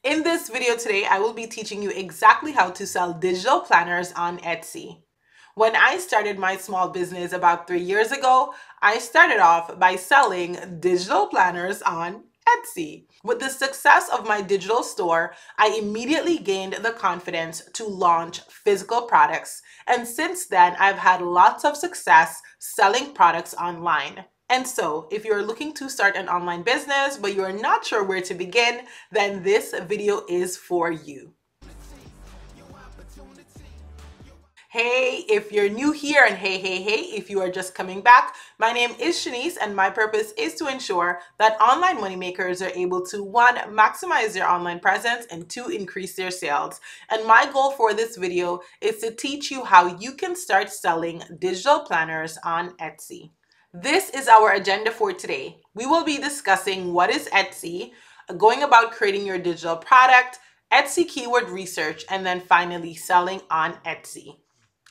In this video today, I will be teaching you exactly how to sell digital planners on Etsy. When I started my small business about 3 years ago, I started off by selling digital planners on Etsy. With the success of my digital store, I immediately gained the confidence to launch physical products. And since then, I've had lots of success selling products online. And so, if you're looking to start an online business, but you're not sure where to begin, then this video is for you. Hey, if you're new here, and hey, if you are just coming back, my name is Shanice, and my purpose is to ensure that online moneymakers are able to, one, maximize their online presence, and two, increase their sales. And my goal for this video is to teach you how you can start selling digital planners on Etsy. This is our agenda for today. We will be discussing what is Etsy, going about creating your digital product, Etsy keyword research, and then finally selling on Etsy.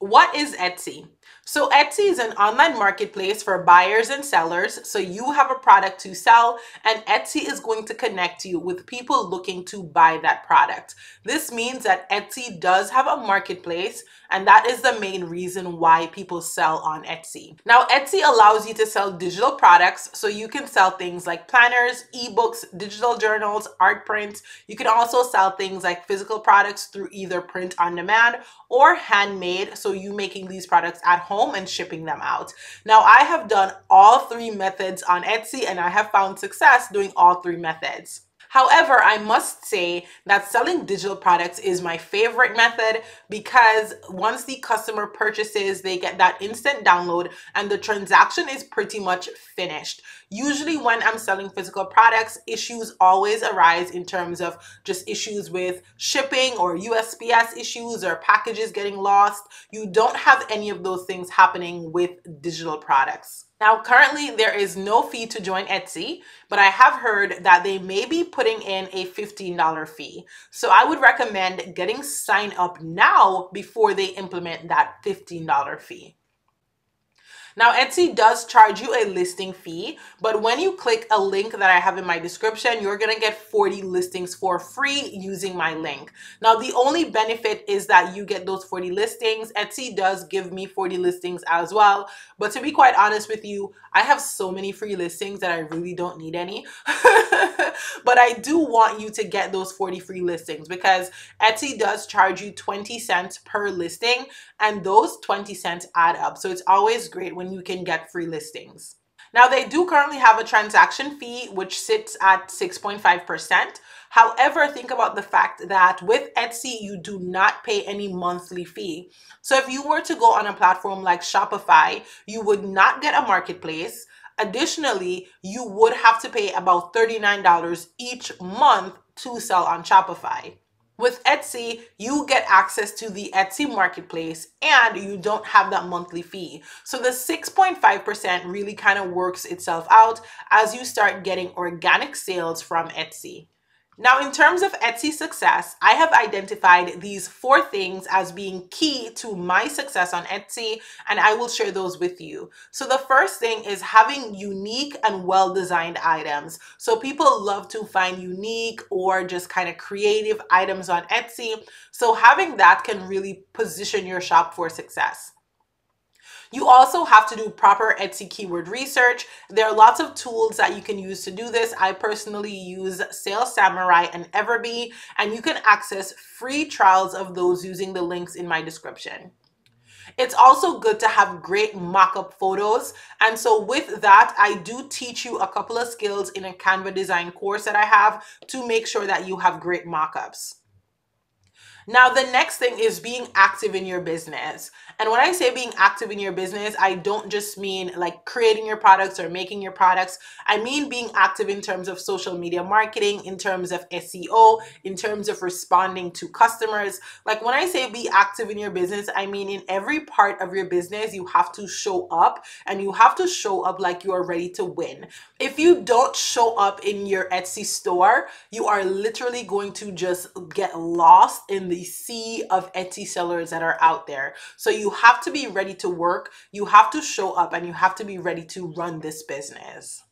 What is Etsy? So Etsy is an online marketplace for buyers and sellers. So you have a product to sell, and Etsy is going to connect you with people looking to buy that product. This means that Etsy does have a marketplace, and that is the main reason why people sell on Etsy. Now, Etsy allows you to sell digital products, so you can sell things like planners, ebooks, digital journals, art prints. You can also sell things like physical products through either print on demand or handmade, so you making these products at home and shipping them out. Now, I have done all three methods on Etsy, and I have found success doing all three methods. However, I must say that selling digital products is my favorite method because once the customer purchases, they get that instant download and the transaction is pretty much finished. Usually when I'm selling physical products, issues always arise in terms of just issues with shipping or USPS issues or packages getting lost. You don't have any of those things happening with digital products. Now, currently there is no fee to join Etsy, but I have heard that they may be putting in a $15 fee. So I would recommend getting signed up now before they implement that $15 fee. Now, Etsy does charge you a listing fee, but when you click a link that I have in my description, you're gonna get 40 listings for free using my link. Now, the only benefit is that you get those 40 listings. Etsy does give me 40 listings as well, but to be quite honest with you, I have so many free listings that I really don't need any. But I do want you to get those 40 free listings because Etsy does charge you 20 cents per listing, and those 20 cents add up. So it's always great when you can get free listings. Now, they do currently have a transaction fee, which sits at 6.5%. However, think about the fact that with Etsy, you do not pay any monthly fee. So if you were to go on a platform like Shopify, you would not get a marketplace. Additionally, you would have to pay about $39 each month to sell on Shopify. With Etsy, you get access to the Etsy marketplace and you don't have that monthly fee. So the 6.5% really kind of works itself out as you start getting organic sales from Etsy. Now, in terms of Etsy success, I have identified these 4 things as being key to my success on Etsy, and I will share those with you. So the first thing is having unique and well-designed items. So people love to find unique or just kind of creative items on Etsy. So having that can really position your shop for success. You also have to do proper Etsy keyword research. There are lots of tools that you can use to do this. I personally use Sales Samurai and Everbee, and you can access free trials of those using the links in my description. It's also good to have great mock-up photos. And so with that, I do teach you a couple of skills in a Canva design course that I have to make sure that you have great mock-ups. Now, the next thing is being active in your business. And when I say being active in your business, I don't just mean like creating your products or making your products. I mean being active in terms of social media marketing, in terms of SEO, in terms of responding to customers. Like when I say be active in your business, I mean in every part of your business, you have to show up, and you have to show up like you are ready to win. If you don't show up in your Etsy store, you are literally going to just get lost in the sea of Etsy sellers that are out there. So you have to be ready to work, you have to show up, and you have to be ready to run this business.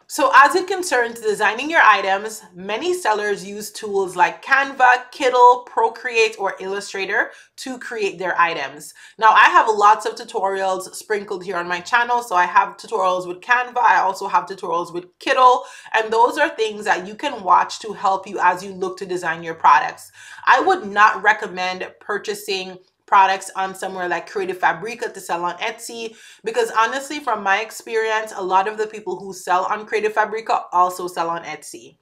So as it concerns designing your items, many sellers use tools like Canva, Kittl, Procreate, or Illustrator to create their items. Now I have lots of tutorials sprinkled here on my channel. So I have tutorials with Canva. I also have tutorials with Kittl, and those are things that you can watch to help you as you look to design your products. I would not recommend purchasing products on somewhere like Creative Fabrica to sell on Etsy, because honestly, from my experience, a lot of the people who sell on Creative Fabrica also sell on Etsy.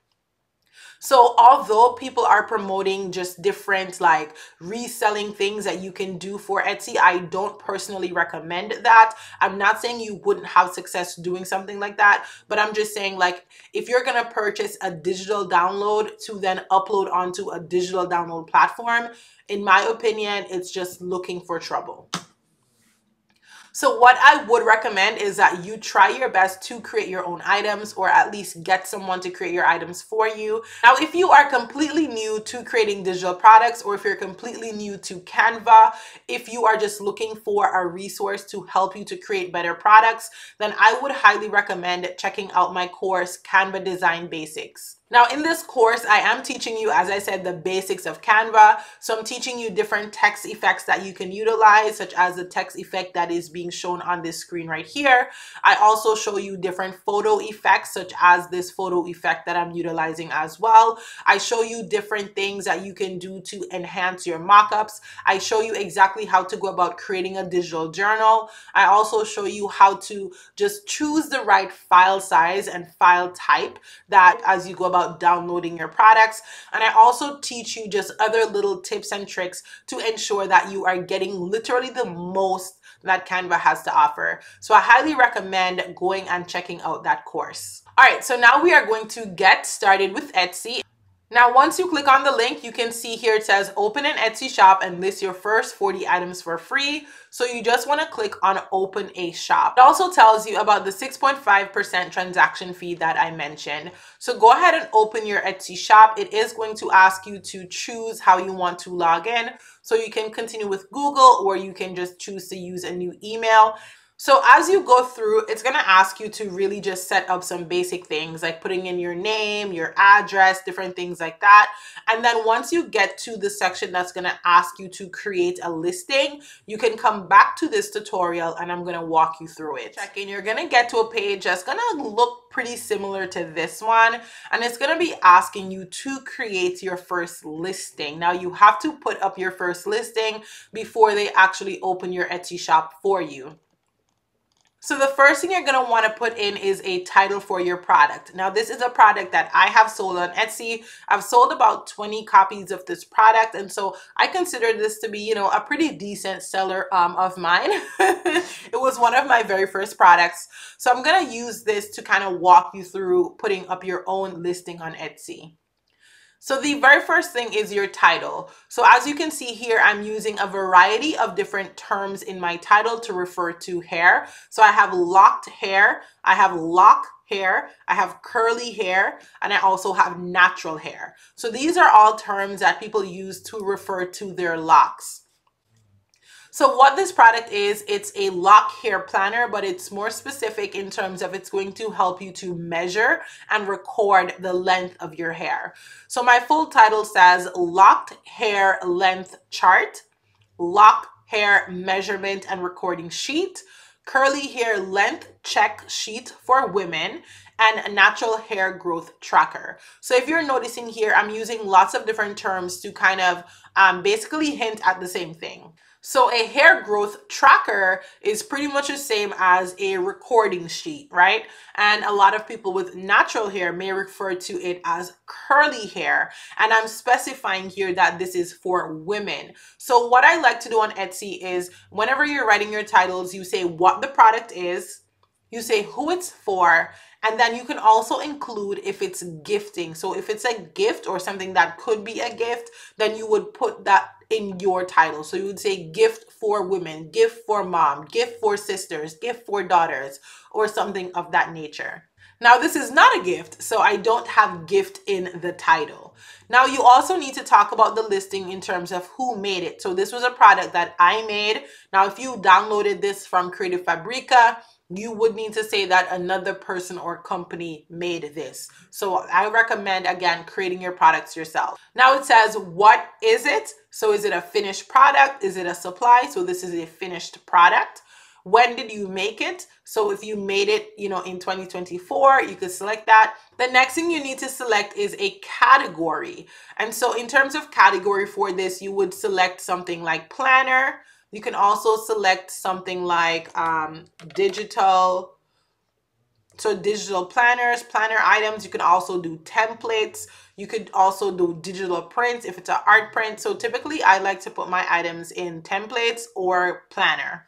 So although people are promoting just different like reselling things that you can do for Etsy, I don't personally recommend that. I'm not saying you wouldn't have success doing something like that, but I'm just saying, like, if you're gonna purchase a digital download to then upload onto a digital download platform, in my opinion, it's just looking for trouble. So what I would recommend is that you try your best to create your own items, or at least get someone to create your items for you. Now, if you are completely new to creating digital products, or if you're completely new to Canva, if you are just looking for a resource to help you to create better products, then I would highly recommend checking out my course, Canva Design Basics. Now, in this course, I am teaching you, as I said, the basics of Canva. So I'm teaching you different text effects that you can utilize, such as the text effect that is being shown on this screen right here. I also show you different photo effects, such as this photo effect that I'm utilizing as well. I show you different things that you can do to enhance your mockups. I show you exactly how to go about creating a digital journal. I also show you how to just choose the right file size and file type that as you go about downloading your products. And I also teach you just other little tips and tricks to ensure that you are getting literally the most that Canva has to offer. So I highly recommend going and checking out that course. All right, so now we are going to get started with Etsy. Now, once you click on the link, you can see here it says open an Etsy shop and list your first 40 items for free. So you just want to click on open a shop. It also tells you about the 6.5% transaction fee that I mentioned. So go ahead and open your Etsy shop. It is going to ask you to choose how you want to log in. So you can continue with Google, or you can just choose to use a new email. So as you go through, it's going to ask you to really just set up some basic things like putting in your name, your address, different things like that. And then once you get to the section that's going to ask you to create a listing, you can come back to this tutorial and I'm going to walk you through it. Check in, you're going to get to a page that's going to look pretty similar to this one, and it's going to be asking you to create your first listing. Now you have to put up your first listing before they actually open your Etsy shop for you. So the first thing you're going to want to put in is a title for your product. Now, this is a product that I have sold on Etsy. I've sold about 20 copies of this product. And so I consider this to be, you know, a pretty decent seller of mine. It was one of my very first products. So I'm going to use this to kind of walk you through putting up your own listing on Etsy. So the very first thing is your title. So as you can see here, I'm using a variety of different terms in my title to refer to hair. So I have locked hair, I have lock hair, I have curly hair, and I also have natural hair. So these are all terms that people use to refer to their locks. So what this product is, it's a lock hair planner, but it's more specific in terms of it's going to help you to measure and record the length of your hair. So my full title says Locked Hair Length Chart, Lock Hair Measurement and Recording Sheet, Curly Hair Length Check Sheet for women, and a natural hair growth tracker. So if you're noticing here, I'm using lots of different terms to kind of basically hint at the same thing. So a hair growth tracker is pretty much the same as a recording sheet, right? And a lot of people with natural hair may refer to it as curly hair. And I'm specifying here that this is for women. So what I like to do on Etsy is whenever you're writing your titles, you say what the product is, you say who it's for, and then you can also include if it's gifting. So if it's a gift or something that could be a gift, then you would put that in your title. So you would say gift for women, gift for mom, gift for sisters, gift for daughters, or something of that nature. Now, this is not a gift, so I don't have gift in the title. Now, you also need to talk about the listing in terms of who made it. So this was a product that I made. Now, if you downloaded this from Creative Fabrica, you would need to say that another person or company made this. So I recommend, again, creating your products yourself. Now it says, what is it? So is it a finished product? Is it a supply? So this is a finished product. When did you make it? So if you made it, in 2024, you could select that. The next thing you need to select is a category. And so in terms of category for this, you would select something like planner. You can also select something like digital. So digital planners, planner items. You can also do templates. You could also do digital prints if it's an art print. So typically I like to put my items in templates or planner.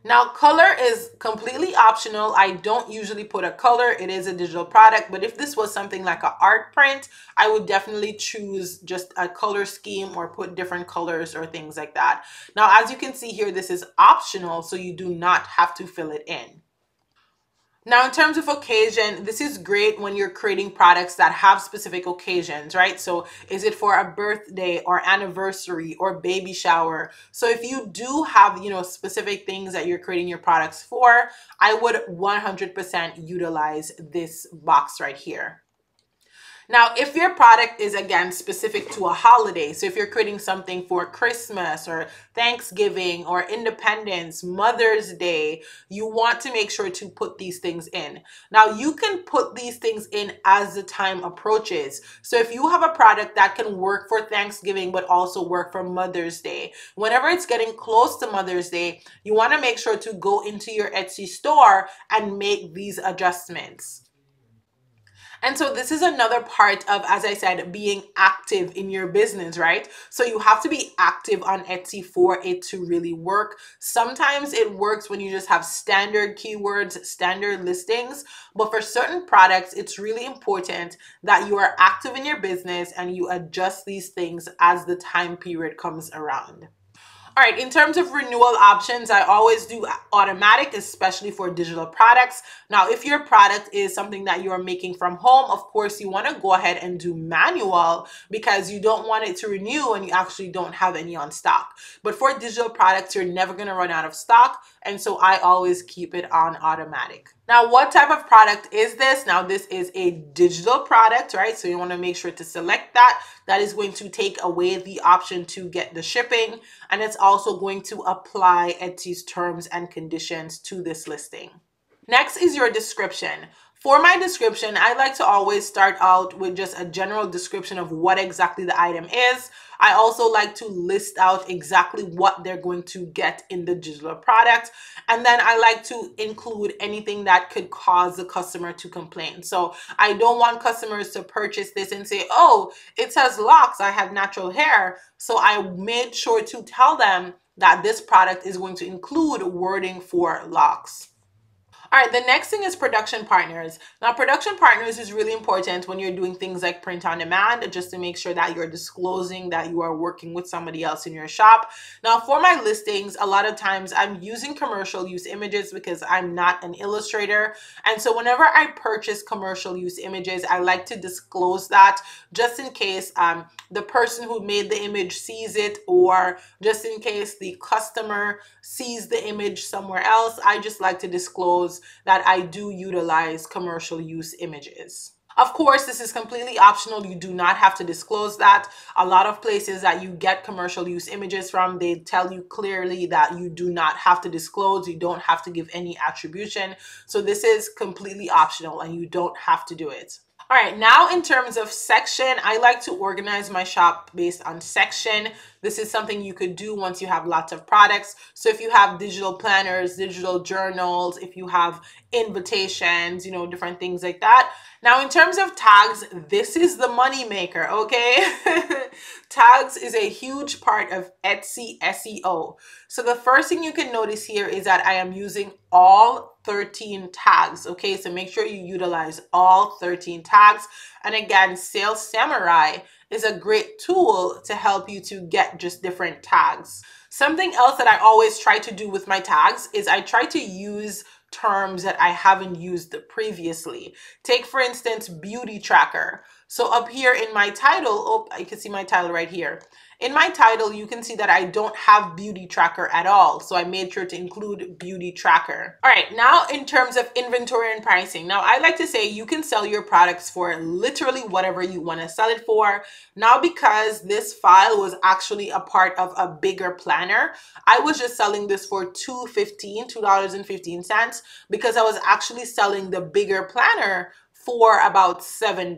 Now, color is completely optional. I don't usually put a color. It is a digital product, but if this was something like an art print, I would definitely choose just a color scheme or put different colors or things like that. Now, as you can see here, this is optional, so you do not have to fill it in. Now, in terms of occasion, this is great when you're creating products that have specific occasions, right? So is it for a birthday or anniversary or baby shower? So if you do have, specific things that you're creating your products for, I would 100% utilize this box right here. Now, if your product is, again, specific to a holiday, so if you're creating something for Christmas or Thanksgiving or Independence, Mother's Day, you want to make sure to put these things in. Now, you can put these things in as the time approaches. So if you have a product that can work for Thanksgiving, but also work for Mother's Day, whenever it's getting close to Mother's Day, you want to make sure to go into your Etsy store and make these adjustments. And so this is another part of, as I said, being active in your business, right? So you have to be active on Etsy for it to really work. Sometimes it works when you just have standard keywords, standard listings, but for certain products, it's really important that you are active in your business and you adjust these things as the time period comes around. All right, in terms of renewal options, I always do automatic, especially for digital products. Now, if your product is something that you're making from home, of course, you want to go ahead and do manual because you don't want it to renew and you actually don't have any on stock. But for digital products, you're never going to run out of stock. And so I always keep it on automatic. Now, what type of product is this? Now, this is a digital product, right? So you want to make sure to select that. That is going to take away the option to get the shipping. And it's also going to apply Etsy's terms and conditions to this listing. Next is your description. For my description, I like to always start out with just a general description of what exactly the item is. I also like to list out exactly what they're going to get in the digital product. And then I like to include anything that could cause the customer to complain. So I don't want customers to purchase this and say, oh, it says locks, I have natural hair. So I made sure to tell them that this product is going to include wording for locks. All right, the next thing is production partners. Now, production partners is really important when you're doing things like print on demand, just to make sure that you're disclosing that you are working with somebody else in your shop. Now, for my listings, a lot of times I'm using commercial use images because I'm not an illustrator. And so whenever I purchase commercial use images, I like to disclose that just in case the person who made the image sees it, or just in case the customer sees the image somewhere else. I just like to disclose that I do utilize commercial use images. Of course, this is completely optional. You do not have to disclose that. A lot of places that you get commercial use images from, they tell you clearly that you do not have to disclose. You don't have to give any attribution. So this is completely optional and you don't have to do it. All right, now in terms of section, I like to organize my shop based on section. This is something you could do once you have lots of products. So if you have digital planners, digital journals, if you have invitations, different things like that. Now, in terms of tags, this is the money maker, okay? Tags is a huge part of Etsy SEO. So the first thing you can notice here is that I am using all 13 tags, okay? So make sure you utilize all 13 tags. And again, Sales Samurai is a great tool to help you to get just different tags. Something else that I always try to do with my tags is I try to use terms that I haven't used previously. Take, for instance, beauty tracker. So up here in my title, oh, you can see my title right here. In my title, you can see that I don't have beauty tracker at all. So I made sure to include beauty tracker. All right, now in terms of inventory and pricing. Now I like to say you can sell your products for literally whatever you want to sell it for. Now, because this file was actually a part of a bigger planner, I was just selling this for $2.15, because I was actually selling the bigger planner for about $7.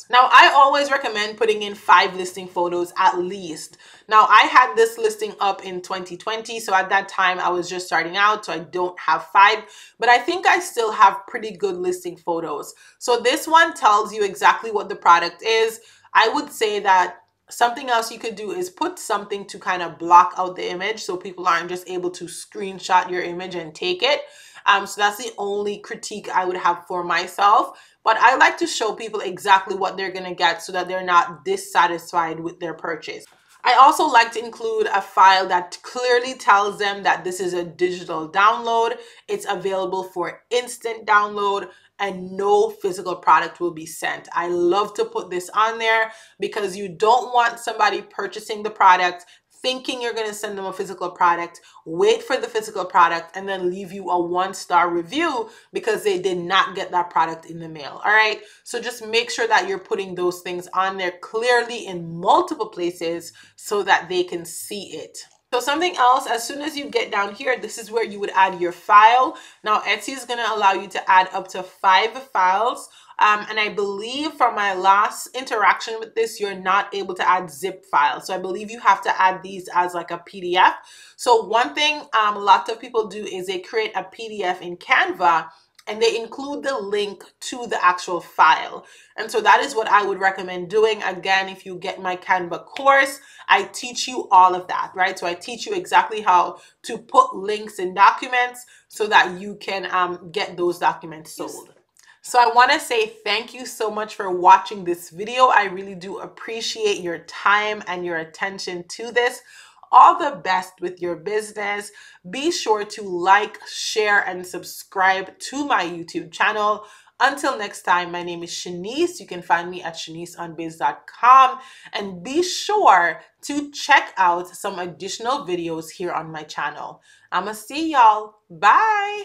Now, I always recommend putting in 5 listing photos at least. Now, I had this listing up in 2020, so at that time I was just starting out, so I don't have 5, but I think I still have pretty good listing photos. So this one tells you exactly what the product is. I would say that something else you could do is put something to kind of block out the image so people aren't just able to screenshot your image and take it. So that's the only critique I would have for myself. But I like to show people exactly what they're going to get so that they're not dissatisfied with their purchase. I also like to include a file that clearly tells them that this is a digital download. It's available for instant download and no physical product will be sent. I love to put this on there because you don't want somebody purchasing the product thinking you're going to send them a physical product, wait for the physical product, and then leave you a 1-star review because they did not get that product in the mail. All right. So just make sure that you're putting those things on there clearly in multiple places so that they can see it. So something else, as soon as you get down here, this is where you would add your file. Now, Etsy is going to allow you to add up to 5 files. And I believe from my last interaction with this, you're not able to add zip files. So I believe you have to add these as like a PDF. So one thing a lot of people do is they create a PDF in Canva and they include the link to the actual file. And so that is what I would recommend doing. Again, if you get my Canva course, I teach you all of that, right? So I teach you exactly how to put links in documents so that you can get those documents sold. So I want to say thank you so much for watching this video. I really do appreciate your time and your attention to this. All the best with your business. Be sure to like, share, and subscribe to my YouTube channel. Until next time, my name is Shanice. You can find me at shaniceonbiz.com, and be sure to check out some additional videos here on my channel. I'ma see y'all. Bye.